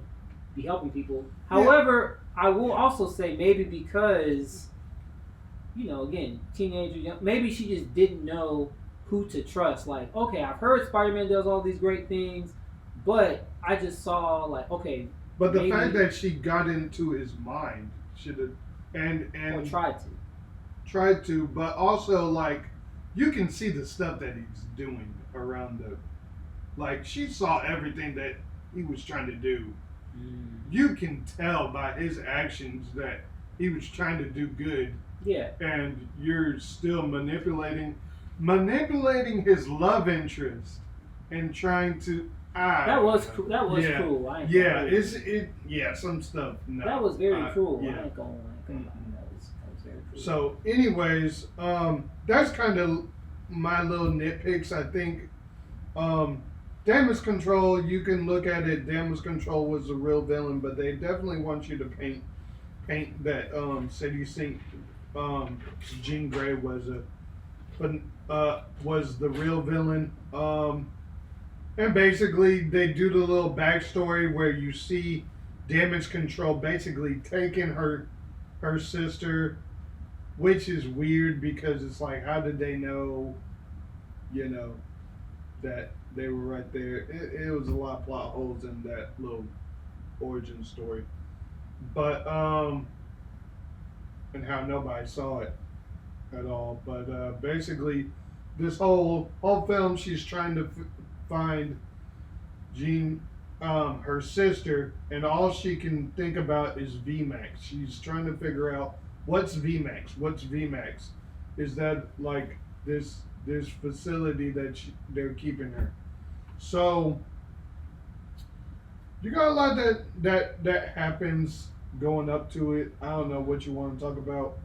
be helping people. However, I will also say maybe because, again, teenager, maybe she just didn't know who to trust. Like, okay, I've heard Spider-Man does all these great things, but I just saw like, okay. But the fact that she got into his mind should have, and or tried to, but also like you can see the stuff that he's doing around like she saw everything that he was trying to do. You can tell by his actions that he was trying to do good. Yeah. And you're still manipulating his love interest and trying to. That was cruel. Some stuff. No, that was very cruel. Yeah. I ain't gonna lie. That was very cruel. So, anyways, that's kind of my little nitpicks. I think, damage control. You can look at it. Damage control was the real villain, but they definitely want you to paint that. City Sink. Jean Grey was the real villain. And basically, they do the little backstory where you see damage control basically taking her sister, which is weird because it's like, how did they know, that they were right there? It was a lot of plot holes in that little origin story. But, and how nobody saw it at all. But basically, this whole film, she's trying to find Jean, her sister, and all she can think about is VMAX. She's trying to figure out what's VMAX. What's VMAX? Is that like this facility that they're keeping her? So you got a lot that happens going up to it. I don't know what you want to talk about.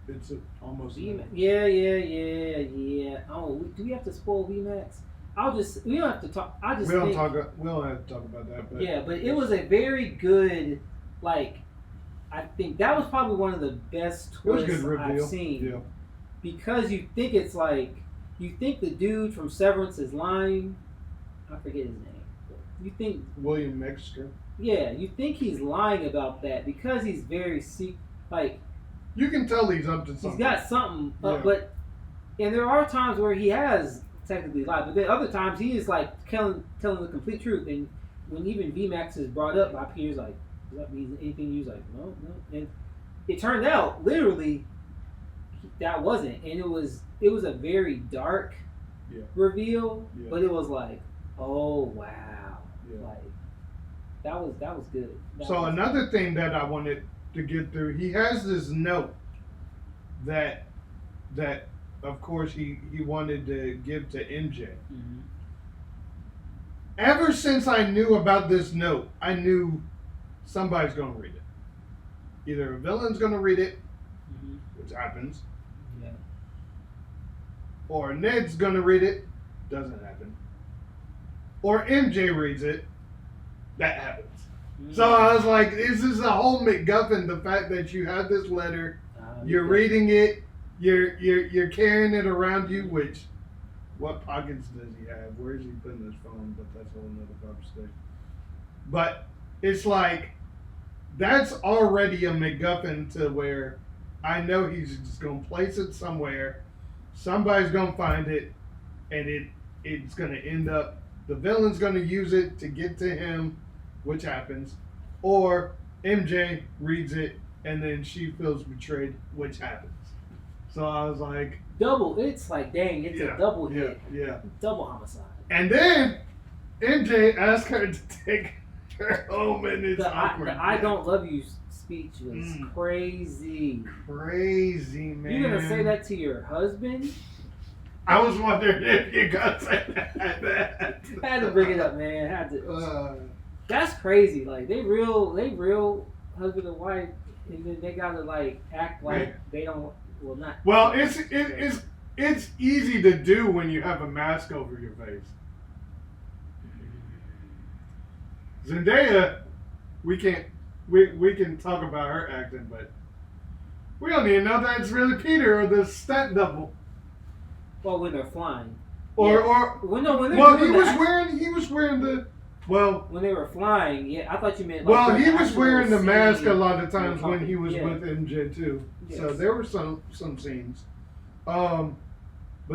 It's almost VMAX. Yeah. Oh, do we have to spoil VMAX? We don't have to talk. We don't have to talk about that. But yeah, but it was a very good, like, I think that was probably one of the best twists I've seen. Yeah. Because you think it's like, you think the dude from Severance is lying. I forget his name. You think William Mexico. Yeah, you think he's lying about that because he's very like. You can tell he's up to something. He's got something, but and there are times where he has technically lied, but then other times he is like telling the complete truth. And when even VMAX is brought up by Peter's like, does that mean anything? He was like, no. And it turned out literally that wasn't, and it was a very dark reveal, but it was like, oh wow, like that was good. Another thing that I wanted to get through, he has this note that of course he wanted to give to MJ. Mm-hmm. Ever since I knew about this note, I knew somebody's gonna read it. Either a villain's gonna read it, which happens, or Ned's gonna read it, doesn't happen, or MJ reads it, that happens. So I was like, this is a whole MacGuffin. The fact that you have this letter, you're reading it, you're carrying it around you. Which, what pockets does he have? Where is he putting his phone? But that's a whole nother conversation. But it's like that's already a MacGuffin to where I know he's just gonna place it somewhere. Somebody's gonna find it, and it's gonna end up. The villain's gonna use it to get to him, which happens, or MJ reads it and then she feels betrayed, which happens. So I was like, it's like, dang, it's a double hit. Yeah. Double homicide. And then MJ asked her to take They're home and it's awkward. The I don't love you speech was crazy. Crazy, man. You gonna say that to your husband? I was wondering if you got to say that. I had to bring it up, man. I had to. That's crazy. Like they real husband and wife, and then they gotta like act like they don't. Well, not. Well, it's easy to do when you have a mask over your face. Zendaya, we can talk about her acting, but we don't even know that's really Peter or the stunt double. Well, when they're flying. Or when they're he was wearing the when they were flying. Yeah, I thought you meant. Like, he was wearing the mask a lot of times when he was with MJ too. Yes. So there were some scenes, but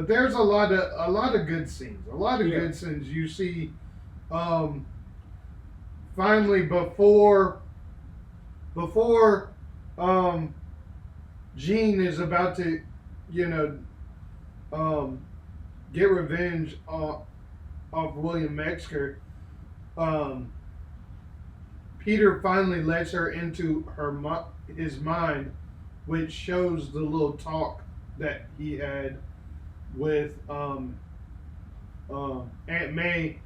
there's a lot of good scenes. A lot of good scenes you see. Finally, before Jean is about to, get revenge off William Metzger, Peter finally lets her into his mind, which shows the little talk that he had with Aunt May,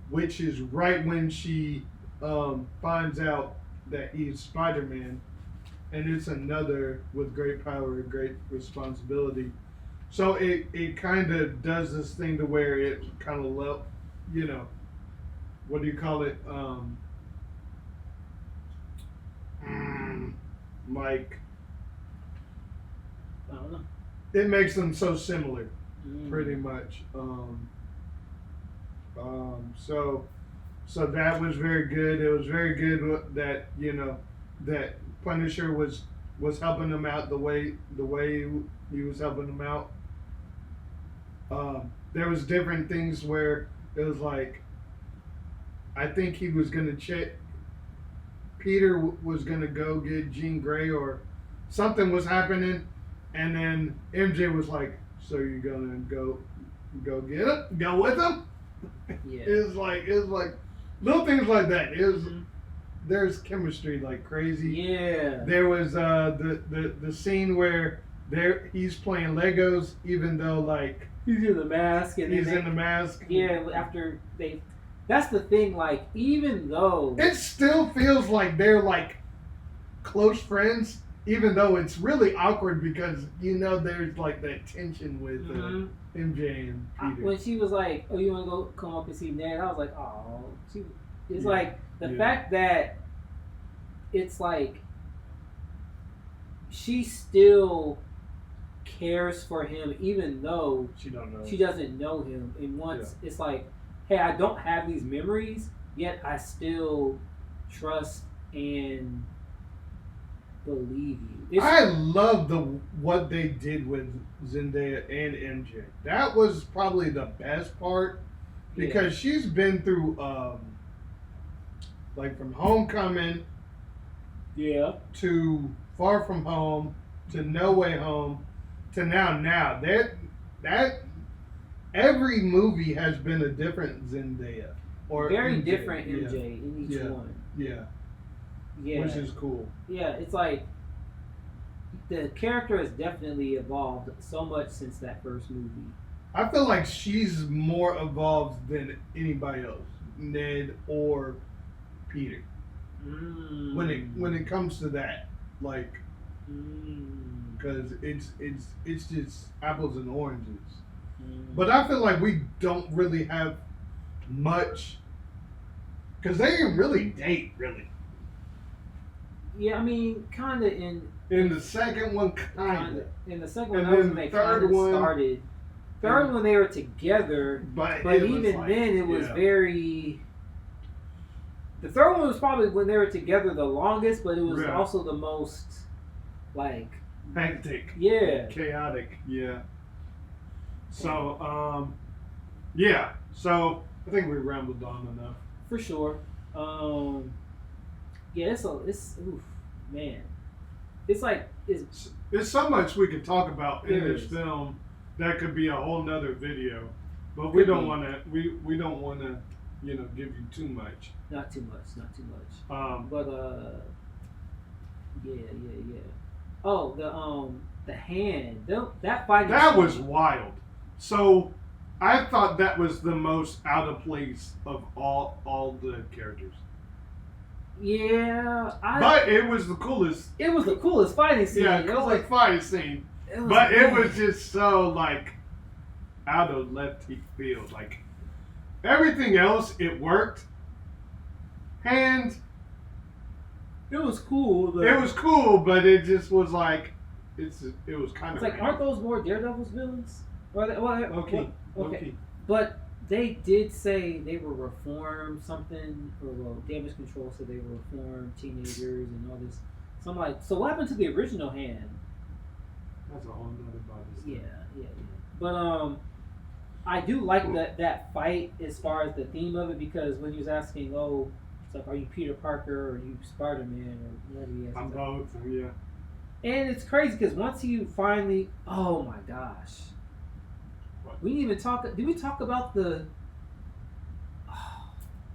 which is right when she finds out that he's Spider-Man, and it's another with great power and great responsibility. So it kind of does this thing to where it kind of what do you call it? Like, I don't know. It makes them so similar, pretty much. So that was very good. It was very good that that Punisher was helping him out the way he was helping him out. There was different things where it was like, I think he was gonna check. Peter was gonna go get Jean Grey or something was happening, and then MJ was like, "So you're gonna go get him? Go with him?" Yeah. It was like little things like that. It was there's chemistry like crazy. Yeah. There was the scene where he's playing Legos, even though like he's in the mask and he's in the mask. Yeah. After they. That's the thing, like, even though... It still feels like they're, like, close friends, even though it's really awkward because, there's, like, that tension with MJ and Peter. When she was like, oh, you want to go come up and see Ned? I was like, oh. It's like, the fact that it's like, she still cares for him, even though she doesn't know him. And once it's like, hey, I don't have these memories, yet I still trust and believe you. I love what they did with Zendaya and MJ. That was probably the best part because she's been through, like from Homecoming, to Far From Home, to No Way Home, to now. That every movie has been a different Zendaya. Or very MJ. different MJ in each one. Yeah. Which is cool. Yeah, it's like the character has definitely evolved so much since that first movie. I feel like she's more evolved than anybody else, Ned or Peter. When it comes to that, like, because it's just apples and oranges. But I feel like we don't really have much, because they didn't really date, really. Yeah, I mean, kind of in the second one, kind of. In the second one, that was when they kind of started. Third one, they were together, but even like, then, it was very. The third one was probably when they were together the longest, but it was also the most, like, hectic. Yeah. Chaotic. Yeah. So, So I think we rambled on enough. For sure. Yeah, oof, man. It's like there's so much we could talk about in this film that could be a whole nother video, but we don't want to. We don't want to give you too much. Not too much. Not too much. But Yeah. Oh, the hand. That fighting. that scene. was wild. So I thought that was the most out of place of all the characters. Yeah, But it was the coolest. It was the coolest fighting scene. Yeah, It was coolest like, fighting scene. it was But it great. was just so like out of left field. Like everything else, it worked. And It was cool. it was cool, but it just was like it was kind It's of. like, aren't those more Daredevil's villains? Okay. Okay. But they did say they were reformed something, or well, Damage Control said they were reformed teenagers and all this. So I'm like, so what happened to the original hand? That's a whole nother body. Yeah. But I do like that fight as far as the theme of it, because when he was asking, oh, it's like, are you Peter Parker or are you Spider-Man or whatever he asked. I'm both. Yeah. And it's crazy because once you finally, oh my gosh, What? we didn't even talk. Did we talk about the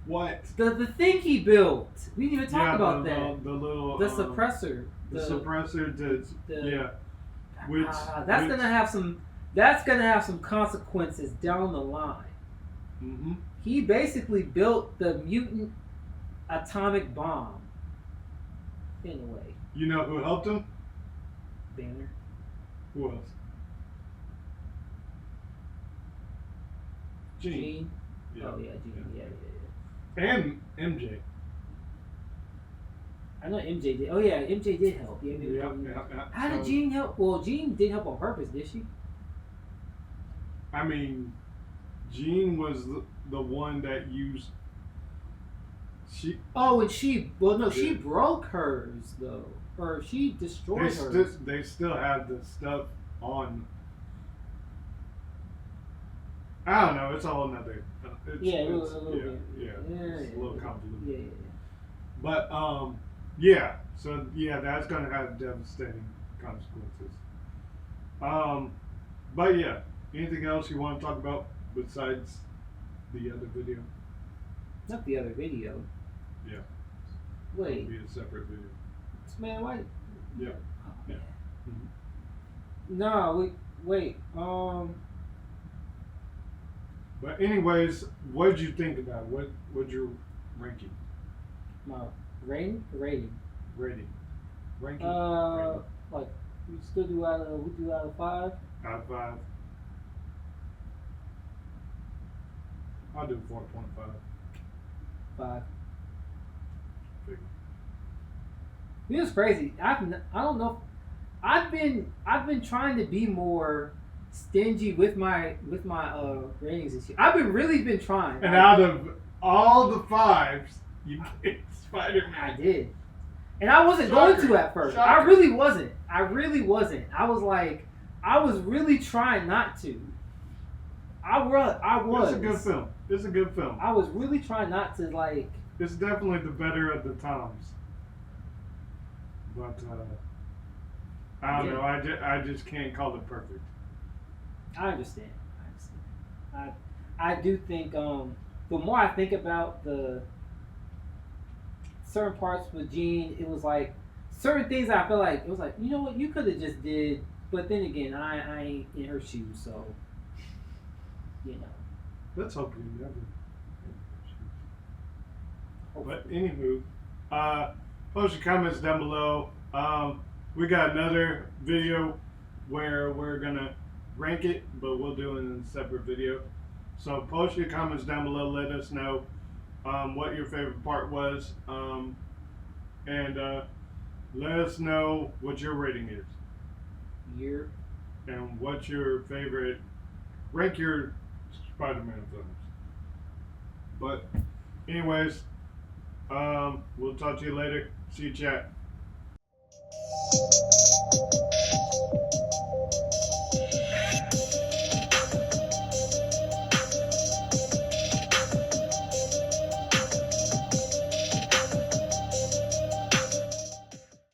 What? the thing he built? We didn't even talk about that. The little The suppressor. The suppressor. Yeah. Which that's gonna have some. That's gonna have some consequences down the line. Mm-hmm. He basically built the mutant atomic bomb. In a way, You know who helped him? Banner. Who else? Gene. Yeah. Oh yeah, Gene. Yeah. And MJ. I know MJ did. Oh yeah, MJ did help. Yeah. Yeah. How did Jean help? Well, Jean did help on purpose, did she? I mean, Jean was the one that used. She. Oh, and she. Well, no, she Yeah. broke hers though, or she destroyed hers. They still have the stuff on. I don't know. It's a whole nother. Yeah, it was a little bit. Yeah. Yeah, It's a little convoluted. Yeah. But yeah. So yeah, that's gonna have devastating consequences. But yeah. Anything else you want to talk about besides the other video? Not the other video. Yeah. Wait, It'll be a separate video. man, why? Yeah. Oh, Yeah. man. Mhm. No, wait. But anyways, what did you think about it? What's your ranking? My rating. Ranking. Like we still do out of 5. Out of 5. I'll do 4.5. 5. Figure. It was crazy. I don't know. I've been trying to be more stingy with my ratings this year. I've really been trying. And out of all the 5s, you picked I Spider-Man. did, and I wasn't Shocker. going to at first. Shocker. I really wasn't. I was like, I was really trying not to. I was. It's a good film. It's a good film. I was really trying not to like. It's definitely the better of the times. But I don't know. I just can't call it perfect. I understand. I do think the more I think about the certain parts with Jean, it was like certain things I feel like it was like, you know what, you could have just did, but then again, I ain't in her shoes, so you know. Let's hope you never. But anywho, post your comments down below. We got another video where we're gonna rank it, but we'll do it in a separate video. So post your comments down below. Let us know what your favorite part was, and let us know what your rating is Year. and what's your favorite. Rank your Spider-Man films. But anyways, we'll talk to you later. See you, chat.